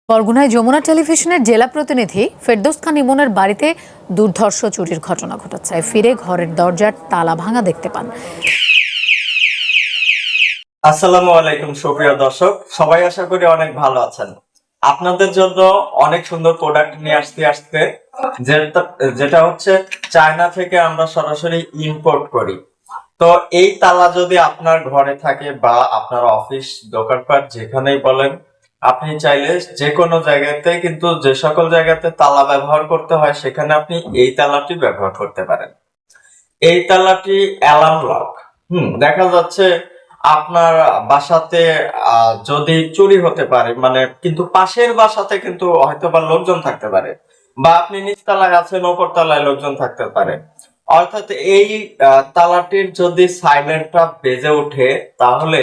বরগুনায় যমুনা টেলিভিশনের জেলা প্রতিনিধি ফেরদৌস খান ইমনের বাড়িতে দুর্ধর্ষ চুরির ঘটনা ঘটেছে। ফিরে ঘরের দরজার তালা ভাঙা দেখতে পান। আসসালামু আলাইকুম সুপ্রিয় দর্শক, সবাই আশা করি অনেক ভালো আছেন। আপনাদের জন্য অনেক সুন্দর প্রোডাক্ট নিয়ে আসতে যেটা হচ্ছে চায়না থেকে আমরা সরাসরি ইম্পোর্ট করি। তো এই তালা যদি আপনার ঘরে থাকে বা আপনার অফিস দোকানপাট যেখানেই বলেন, আপনি চাইলে যে কোনো জায়গাতে, কিন্তু যে সকল জায়গাতে তালা ব্যবহার করতে হয় সেখানে আপনি এই তালাটি ব্যবহার করতে পারেন। এই তালাটি অ্যালার্ম লক। দেখা যাচ্ছে আপনার বাসাতে যদি চুরি হতে পারে, মানে কিন্তু পাশের বাসাতে কিন্তু হয়তো বা লোকজন থাকতে পারে, বা আপনি নিচতলায় আছেন ওপর তলায় লোকজন থাকতে পারে। অর্থাৎ এই তালাটির যদি সাইলেন্টটা বেজে ওঠে তাহলে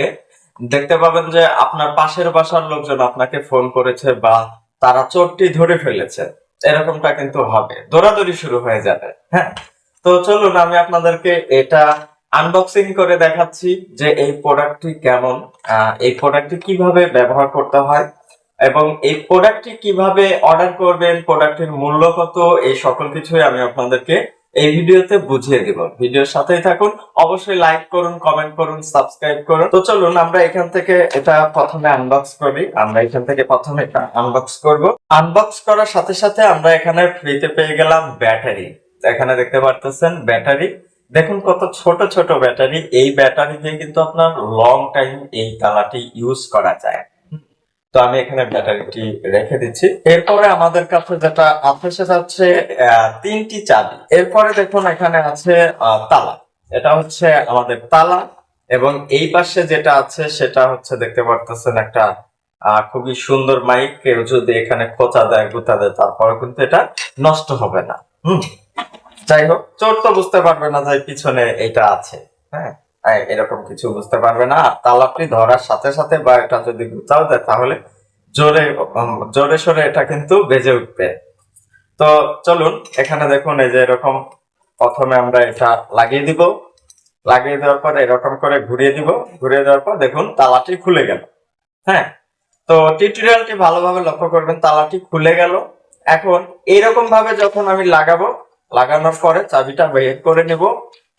দেখতে পাবেন যে আপনার পাশের বাসার লোকজন আপনাকে ফোন করেছে বা তারা চোরটি ধরে ফেলেছে, এরকমটা কিন্তু হবে, দৌড়াদৌড়ি শুরু হয়ে যাবে। হ্যাঁ, তো চলুন আমি আপনাদেরকে এটা আনবক্সিং করে দেখাচ্ছি যে এই প্রোডাক্টটি কেমন, এই প্রোডাক্টটি কিভাবে ব্যবহার করতে হয় এবং এই প্রোডাক্টটি কিভাবে অর্ডার করবেন, প্রোডাক্টের মূল্য কত, এই সকল কিছুই আমি আপনাদেরকে এই ভিডিওতে বুঝিয়ে দিব। ভিডিওর সাথেই থাকুন, অবশ্যই লাইক করুন, কমেন্ট করুন, সাবস্ক্রাইব করুন। তো চলুন আমরা এখান থেকে এটা প্রথমে আনবক্স করি। আমরা এখান থেকে প্রথমে এটা আনবক্স করব। আনবক্স করার সাথে সাথে আমরা এখানে ফ্রিতে পেয়ে গেলাম ব্যাটারি। এখানে দেখতে পারতেছেন ব্যাটারি, দেখুন কত ছোট ছোট ব্যাটারি। এই ব্যাটারি দিয়ে কিন্তু আপনার লং টাইম এই তালাটি ইউজ করা যায়। তো আমি এখানে ব্যাটারিটি রেখে দিচ্ছি। এরপরে আমাদের কাছে যেটা আছে সেটা হচ্ছে তিনটি চাবি। এরপরে দেখুন এখানে আছে তালা, এটা হচ্ছে আমাদের তালা। এবং এই পাশে যেটা আছে সেটা হচ্ছে দেখতে পারতেছেন একটা খুবই সুন্দর মাইক। কেউ যদি এখানে খোঁচা দেয়, গুতা দেয়, তারপরে কিন্তু এটা নষ্ট হবে না। যাই হোক, চোর তো বুঝতে পারবে না যে পিছনে এটা আছে। হ্যাঁ, এরকম কিছু বুঝতে পারবে না। আর তালাটি ধরার সাথে সাথে বা এটা যদি গুছাও দেয় তাহলে জোরে জোরে সোরে এটা কিন্তু বেজে উঠবে। তো চলুন এখানে দেখুন এই যে এরকম প্রথমে আমরা এটা লাগিয়ে দিব। লাগিয়ে দেওয়ার পর এরকম করে ঘুরিয়ে দিব। ঘুরিয়ে দেওয়ার পর দেখুন তালাটি খুলে গেল। হ্যাঁ, তো টিউটোরিয়ালটি ভালোভাবে লক্ষ্য করবেন। তালাটি খুলে গেল। এখন এইরকম ভাবে যখন আমি লাগাবো, লাগানোর পরে চাবিটা বের করে নেব।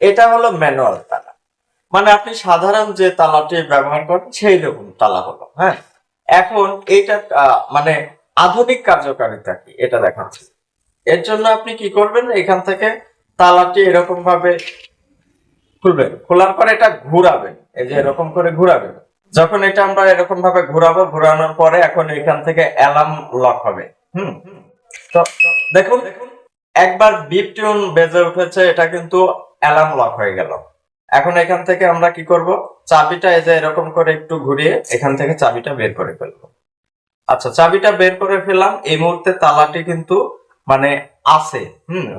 এটা হলো ম্যানুয়াল তালা, মানে আপনি সাধারণ যে তালাটি ব্যবহার করেন সেই রকম তালা হলো। হ্যাঁ, এখন এইটা মানে আধুনিক কার্যকারিতা কি এটা দেখাচ্ছি। এর জন্য আপনি কি করবেন, এখান থেকে তালাটি এরকম ভাবে খুলবেন। খোলার পরে এটা ঘুরাবেন, এই যে এরকম করে ঘুরাবেন। যখন এটা আমরা এরকম ভাবে ঘুরাবো, ঘুরানোর পরে এখন এখান থেকে অ্যালার্ম লক হবে। তো দেখুন একবার বিপ টিউন বেজে উঠেছে, এটা কিন্তু অ্যালার্ম লক হয়ে গেল। এখন এখান থেকে আমরা কি করব, চাবিটা এই যে এরকম করে একটু ঘুরিয়ে এখান থেকে চাবিটা বের করে ফেলবো। আচ্ছা, চাবিটা বের করে ফেললাম। এই মুহূর্তে তালাটি কিন্তু মানে আছে,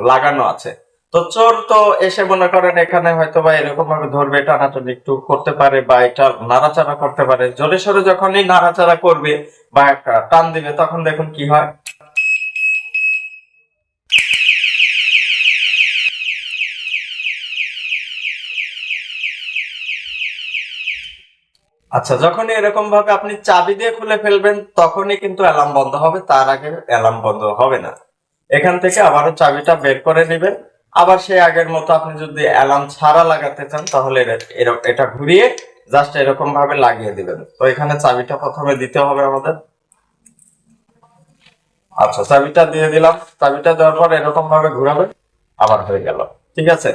লাগানো আছে। তো চোর তো এসে মনে করেন এখানে হয়তো বা এরকম ভাবে ধরবে, টানাটানি একটু করতে পারে বা এটা নাড়াচাড়া করতে পারে। জোরে সোরে যখনই নাড়াচাড়া করবে বা একটা টান দিবে তখন দেখুন কি হয়। আচ্ছা, যখনই এরকম ভাবে আপনি চাবি দিয়ে খুলে ফেলবেন তখনই কিন্তু অ্যালার্ম বন্ধ হবে, তার আগে অ্যালার্ম বন্ধ হবে না। এখান থেকে আবারও চাবিটা বের করে নেবেন। আবার সেই আগের মতো আপনি যদি অ্যালার্ম ছাড়া লাগাতে চান তাহলে এটা ঘুরিয়ে জাস্ট এরকম ভাবে লাগিয়ে দিবেন। তো এখানে চাবিটা প্রথমে দিতে হবে আমাদের। আচ্ছা, চাবিটা দিয়ে দিলাম। চাবিটা দেওয়ার পর এরকম ভাবে ঘুরাবেন, আবার হয়ে গেল। ঠিক আছে,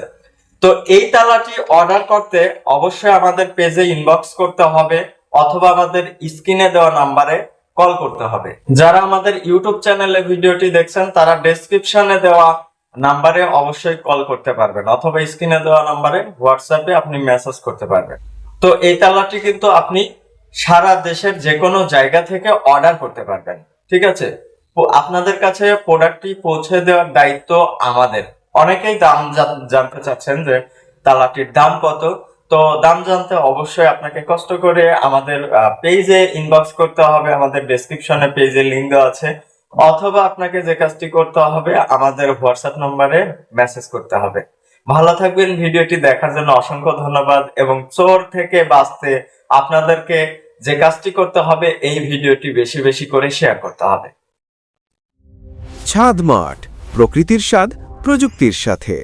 তো এই তালাটি অর্ডার করতে অবশ্যই আমাদের পেজে ইনবক্স করতে হবে অথবা আমাদের স্ক্রিনে দেওয়া নাম্বারে কল করতে হবে। যারা আমাদের ইউটিউব চ্যানেলে ভিডিওটি দেখছেন তারা ডেসক্রিপশনে দেওয়া নাম্বারে অবশ্যই কল করতে পারবেন অথবা স্ক্রিনে দেওয়া নাম্বারে হোয়াটসঅ্যাপে আপনি মেসেজ করতে পারবেন। তো এই তালাটি কিন্তু আপনি সারা দেশের যে কোনো জায়গা থেকে অর্ডার করতে পারবেন। ঠিক আছে, আপনাদের কাছে প্রোডাক্টটি পৌঁছে দেওয়ার দায়িত্ব আমাদের। অনেকেই দাম জানতে চাচ্ছেন যে তালাটির দাম কত। তো দাম জানতে অবশ্যই আপনাকে কষ্ট করে আমাদের পেজে ইনবক্স করতে হবে। আমাদের ডেসক্রিপশনে পেজে লিংক দেওয়া আছে, অথবা আপনাকে যে কাজটি করতে হবে আমাদের হোয়াটসঅ্যাপ নম্বরে মেসেজ করতে হবে। ভালো থাকবেন। ভিডিওটি দেখার জন্য অসংখ্য ধন্যবাদ। এবং চোর থেকে বাঁচতে আপনাদেরকে যে কাজটি করতে হবে, এই ভিডিওটি বেশি বেশি করে শেয়ার করতে হবে। ছাদ মাঠ, প্রকৃতির স্বাদ প্রযুক্তির সাথে।